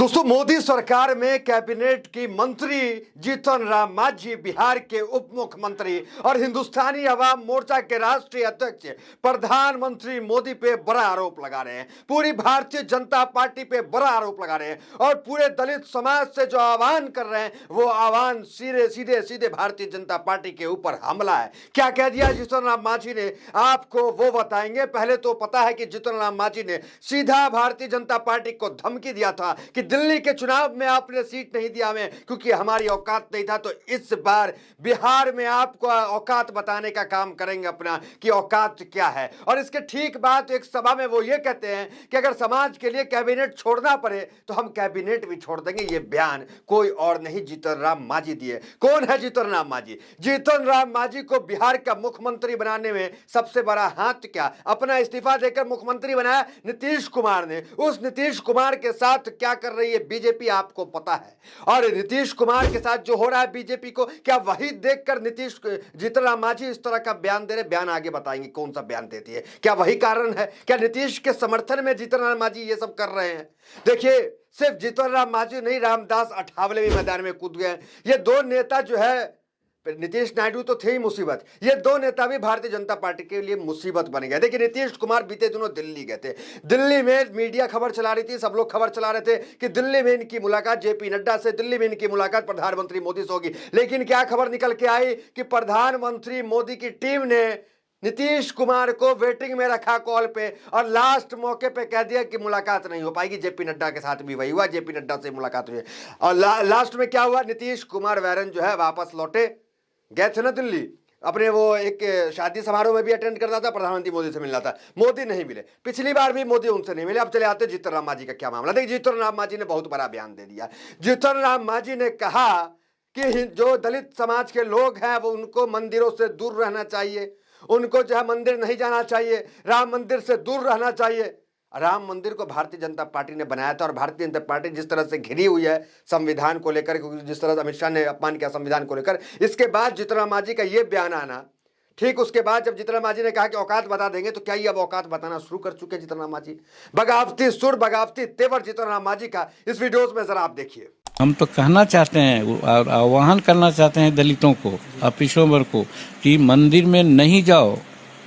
दोस्तों, मोदी सरकार में कैबिनेट की मंत्री जीतन राम मांझी, बिहार के उप मुख्यमंत्री और हिंदुस्तानी अवाम मोर्चा के राष्ट्रीय अध्यक्ष प्रधानमंत्री मोदी पे बड़ा आरोप लगा रहे हैं। पूरी भारतीय जनता पार्टी पे बड़ा आरोप लगा रहे हैं और पूरे दलित समाज से जो आह्वान कर रहे हैं वो आह्वान सीधे सीधे सीधे भारतीय जनता पार्टी के ऊपर हमला है। क्या कह दिया जीतन राम मांझी ने, आपको वो बताएंगे। पहले तो पता है कि जीतन राम मांझी ने सीधा भारतीय जनता पार्टी को धमकी दिया था कि दिल्ली के चुनाव में आपने सीट नहीं दिया हमें क्योंकि हमारी औकात नहीं था, तो इस बार बिहार में आपको औकात बताने का काम करेंगे अपना कि औकात क्या है। और इसके ठीक बाद एक सभा में वो ये कहते हैं कि अगर समाज के लिए कैबिनेट छोड़ना पड़े तो हम कैबिनेट भी छोड़ देंगे। ये बयान कोई और नहीं, जीतन राम मांझी दिए। कौन है जीतन राम मांझी? जीतन राम मांझी को बिहार का मुख्यमंत्री बनाने में सबसे बड़ा हाथ क्या, अपना इस्तीफा देकर मुख्यमंत्री बनाया नीतीश कुमार ने। उस नीतीश कुमार के साथ क्या कर रही है बीजेपी आपको पता है, और नीतीश कुमार के साथ जो हो रहा है बीजेपी को, क्या वही देखकर जीतन राम मांझी इस तरह का बयान दे रहे? बयान आगे बताएंगे कौन सा बयान देती है, क्या वही कारण है? क्या नीतीश के समर्थन में जीतन राम मांझी ये सब कर रहे हैं? देखिए, सिर्फ जीतन राम मांझी नहीं, रामदास अठावले भी मैदान में कूद गए। ये दो नेता जो है, नीतीश नायडू तो थे ही मुसीबत, ये दो नेता भी भारतीय जनता पार्टी के लिए मुसीबत बन गए। देखिए, नीतीश कुमार बीते दिनों दिल्ली गए थे। दिल्ली में मीडिया खबर चला रही थी, सब लोग खबर चला रहे थे कि दिल्ली में इनकी मुलाकात जेपी नड्डा से, दिल्ली में इनकी मुलाकात प्रधानमंत्री मोदी से होगी। लेकिन क्या खबर निकल के आई कि प्रधानमंत्री मोदी की टीम ने नीतीश कुमार को वेटिंग में रखा कॉल पे, और लास्ट मौके पे कह दिया कि मुलाकात नहीं हो पाएगी। जेपी नड्डा के साथ भी वही हुआ, जेपी नड्डा से मुलाकात हुई और लास्ट में क्या हुआ, नीतीश कुमार वैरन जो है वापस लौटे। गए थे ना दिल्ली, अपने वो एक शादी समारोह में भी अटेंड करता था, प्रधानमंत्री मोदी से मिलना था, मोदी नहीं मिले। पिछली बार भी मोदी उनसे नहीं मिले। अब चले आते जीतन राम मांझी का क्या मामला। देखिए, जीतन राम मांझी ने बहुत बड़ा बयान दे दिया। जीतन राम मांझी ने कहा कि जो दलित समाज के लोग हैं वो उनको मंदिरों से दूर रहना चाहिए, उनको जो है मंदिर नहीं जाना चाहिए, राम मंदिर से दूर रहना चाहिए। राम मंदिर को भारतीय जनता पार्टी ने बनाया था और भारतीय जनता पार्टी जिस तरह से घिरी हुई है संविधान को लेकर, क्योंकि जिस तरह से अमित शाह ने अपमान किया संविधान को लेकर, इसके बाद जीतन राम मांझी का ये बयान आना, ठीक उसके बाद जब जीतन राम मांझी ने कहा कि औकात बता देंगे, तो क्या ये अब औकात बताना शुरू कर चुके जीतन राम मांझी? बगावती सुर, बगावती तेवर जीतन राम मांझी का इस वीडियोस में जरा आप देखिए। हम तो कहना चाहते हैं और आह्वान करना चाहते हैं दलितों को, अपिसों वर्ग को, कि मंदिर में नहीं जाओ,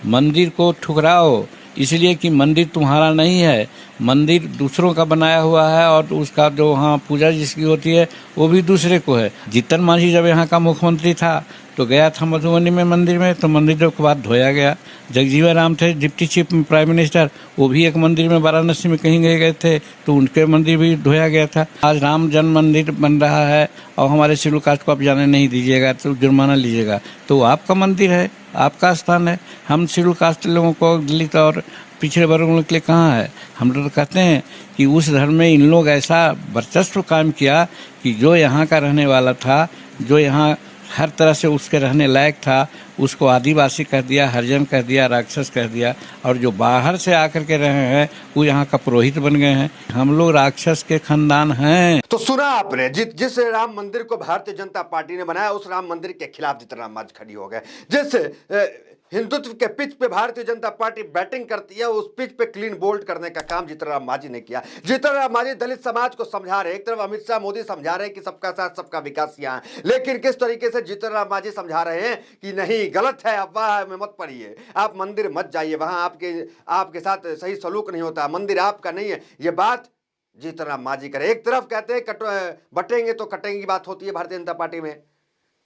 मंदिर को ठुकराओ, इसलिए कि मंदिर तुम्हारा नहीं है, मंदिर दूसरों का बनाया हुआ है और उसका जो वहाँ पूजा जिसकी होती है वो भी दूसरे को है। जीतन मांझी जब यहाँ का मुख्यमंत्री था तो गया था मधुबनी में मंदिर में, तो मंदिर के बाद धोया गया। जगजीवन राम थे डिप्टी चीफ प्राइम मिनिस्टर, वो भी एक मंदिर में वाराणसी में कहीं गए थे तो उनके मंदिर भी धोया गया था। आज राम जन्म मंदिर बन रहा है और हमारे शेड्यूल कास्ट को आप जाने नहीं दीजिएगा तो जुर्माना लीजिएगा, तो आपका मंदिर है, आपका स्थान है। हम शेड्यूल कास्ट लोगों को, दलित और पिछड़े वर्गों के लिए कहाँ है? हम लोग कहते हैं कि उस धर्म में इन लोग ऐसा वर्चस्व कायम किया कि जो यहाँ का रहने वाला था, जो यहाँ हर तरह से उसके रहने लायक था, उसको आदिवासी कह दिया, हरिजन कह दिया, राक्षस कह दिया, और जो बाहर से आकर के रहे हैं वो यहाँ का पुरोहित बन गए हैं। हम लोग राक्षस के खानदान हैं। तो सुना आपने, जिस राम मंदिर को भारतीय जनता पार्टी ने बनाया उस राम मंदिर के खिलाफ जीतन राम मांझी खड़ी हो गए। जिस हिंदुत्व के पिच पे भारतीय जनता पार्टी बैटिंग करती है, उस पिच पे क्लीन बोल्ड करने का काम जीतन राम मांझी ने किया। जीतन राम मांझी दलित समाज को समझा रहे, एक तरफ अमित शाह मोदी समझा रहे हैं कि सबका साथ सबका विकास यहाँ है, लेकिन किस तरीके से जीतन राम मांझी समझा रहे हैं कि नहीं, गलत है, अफवाह में मत पड़िए, आप मंदिर मत जाइए, वहां आपके साथ सही सलूक नहीं होता, मंदिर आपका नहीं है। ये बात जीतन राम मांझी करे। एक तरफ कहते हैं बटेंगे तो कटेंगे की बात होती है भारतीय जनता पार्टी में,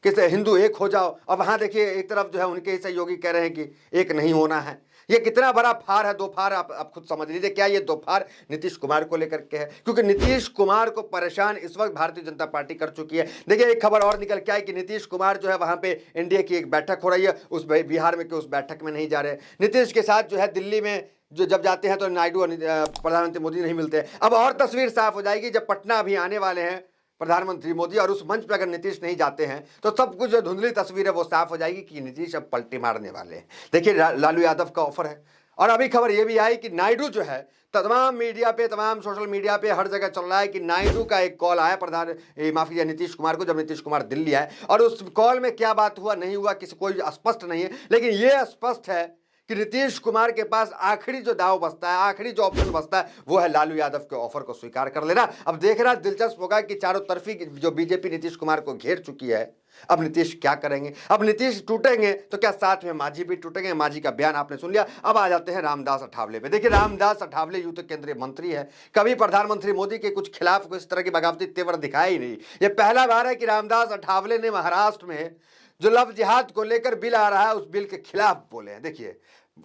किसे हिंदू एक हो जाओ, और वहां देखिए एक तरफ जो है उनके सहयोगी कह रहे हैं कि एक नहीं होना है। ये कितना बड़ा फार है, दो फार आप खुद समझ लीजिए। क्या ये दो फार नीतीश कुमार को लेकर के है? क्योंकि नीतीश कुमार को परेशान इस वक्त भारतीय जनता पार्टी कर चुकी है। देखिए, एक खबर और निकल के आई कि नीतीश कुमार जो है वहां पे एनडीए की एक बैठक हो रही है, उस बिहार में के उस बैठक में नहीं जा रहे। नीतीश के साथ जो है दिल्ली में जो जब जाते हैं तो नायडू प्रधानमंत्री मोदी नहीं मिलते। अब और तस्वीर साफ हो जाएगी जब पटना अभी आने वाले हैं प्रधानमंत्री मोदी, और उस मंच पर अगर नीतीश नहीं जाते हैं तो सब कुछ जो धुंधली तस्वीर है वो साफ हो जाएगी कि नीतीश अब पलटी मारने वाले हैं। देखिए, लालू यादव का ऑफर है। और अभी खबर यह भी आई कि नायडू जो है तमाम मीडिया पे, तमाम सोशल मीडिया पे हर जगह चल रहा है कि नायडू का एक कॉल आया माफ कीजिए नीतीश कुमार को, जब नीतीश कुमार दिल्ली आए, और उस कॉल में क्या बात हुआ नहीं हुआ किसी कोई स्पष्ट नहीं है, लेकिन यह स्पष्ट है कि नीतीश कुमार के पास आखिरी जो दाव बचता है, आखिरी जो ऑप्शन बचता है, वो है लालू यादव के ऑफर को स्वीकार कर लेना। अब देखना दिलचस्प होगा कि चारों तरफी जो बीजेपी नीतीश कुमार को घेर चुकी है, अब नीतीश क्या करेंगे। अब नीतीश टूटेंगे तो क्या साथ में मांझी भी टूटेंगे। मांझी का बयान आपने सुन लिया। अब आ जाते हैं रामदास अठावले पे। देखिए, रामदास अठावले यूं तो केंद्रीय मंत्री है, कभी प्रधानमंत्री मोदी के कुछ खिलाफ कोई इस तरह की बगावती तेवर दिखाया ही नहीं। ये पहला बार है कि रामदास अठावले ने महाराष्ट्र में जो लव जिहाद को लेकर बिल आ रहा है, उस बिल के खिलाफ बोले हैं। देखिए,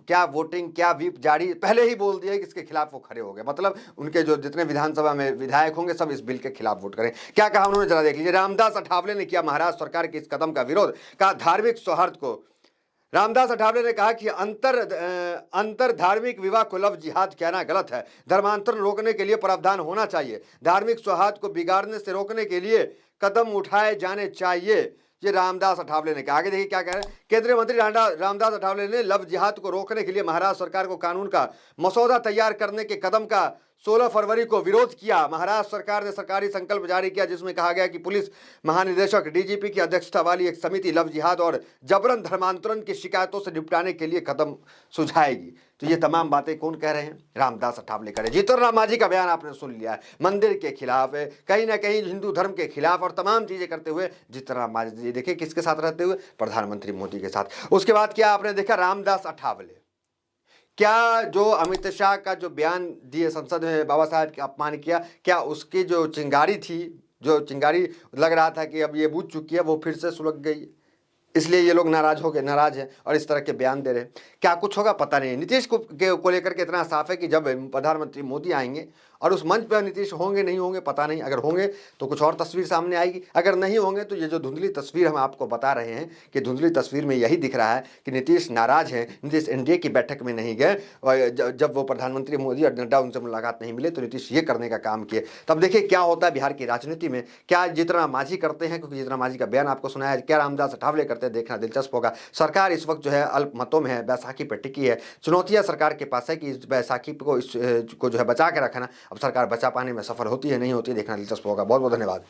क्या वोटिंग, क्या व्हिप जारी, पहले ही बोल दिया कि इसके खिलाफ वो खड़े हो गए। मतलब उनके जो जितने विधानसभा में विधायक होंगे सब इस बिल के खिलाफ वोट करें। क्या कहा उन्होंने, जरा देख लीजिए। रामदास अठावले ने किया महाराष्ट्र सरकार के इस कदम का विरोध, कहा धार्मिक सौहार्द को। रामदास अठावले ने कहा कि अंतर धार्मिक विवाह को लव जिहाद कहना गलत है। धर्मांतरण रोकने के लिए प्रावधान होना चाहिए। धार्मिक सौहार्द को बिगाड़ने से रोकने के लिए कदम उठाए जाने चाहिए, ये रामदास अठावले ने कहा। आगे देखिए क्या कह रहे हैं। केंद्रीय मंत्री रामदास अठावले ने लव जिहाद को रोकने के लिए महाराष्ट्र सरकार को कानून का मसौदा तैयार करने के कदम का 16 फरवरी को विरोध किया। महाराष्ट्र सरकार ने सरकारी संकल्प जारी किया, जिसमें कहा गया कि पुलिस महानिदेशक डीजीपी की अध्यक्षता वाली एक समिति लव जिहाद और जबरन धर्मांतरण की शिकायतों से निपटाने के लिए कदम सुझाएगी। तो ये तमाम बातें कौन कह रहे हैं, रामदास अठावले कह रहे हैं। जीतन राम मांझी का बयान आपने सुन लिया है, मंदिर के खिलाफ है, कहीं ना कहीं हिंदू धर्म के खिलाफ और तमाम चीजें करते हुए जीतन राम मांझी देखिए किसके साथ रहते हुए, प्रधानमंत्री मोदी के साथ। उसके बाद क्या आपने देखा, रामदास अठावले क्या जो अमित शाह का जो बयान दिए संसद में, बाबा साहब का अपमान किया, क्या उसकी जो चिंगारी थी, जो चिंगारी लग रहा था कि अब ये बुझ चुकी है, वो फिर से सुलग गई, इसलिए ये लोग नाराज हैं और इस तरह के बयान दे रहे हैं। क्या कुछ होगा पता नहीं। नीतीश को लेकर के इतना साफ है कि जब प्रधानमंत्री मोदी आएंगे और उस मंच पर नीतीश होंगे नहीं होंगे पता नहीं, अगर होंगे तो कुछ और तस्वीर सामने आएगी, अगर नहीं होंगे तो ये जो धुंधली तस्वीर हम आपको बता रहे हैं कि धुंधली तस्वीर में यही दिख रहा है कि नीतीश नाराज हैं। नीतीश एनडीए की बैठक में नहीं गए और जब वो प्रधानमंत्री मोदी और नड्डा उनसे मुलाकात नहीं मिले तो नीतीश ये करने का काम किए। तब देखिए क्या होता है बिहार की राजनीति में, क्या जीतन राम मांझी करते हैं, क्योंकि जीतन राम मांझी का बयान आपको सुनाया है, क्या रामदास अठावले करते हैं, देखना दिलचस्प होगा। सरकार इस वक्त जो है अल्पमतों में है, बैसाखी पर टिकी है। चुनौतियां सरकार के पास है कि इस बैसाखी को जो है बचा के रखना। अब सरकार बचा पाने में सफल होती है नहीं होती, देखना दिलचस्प होगा। बहुत बहुत धन्यवाद।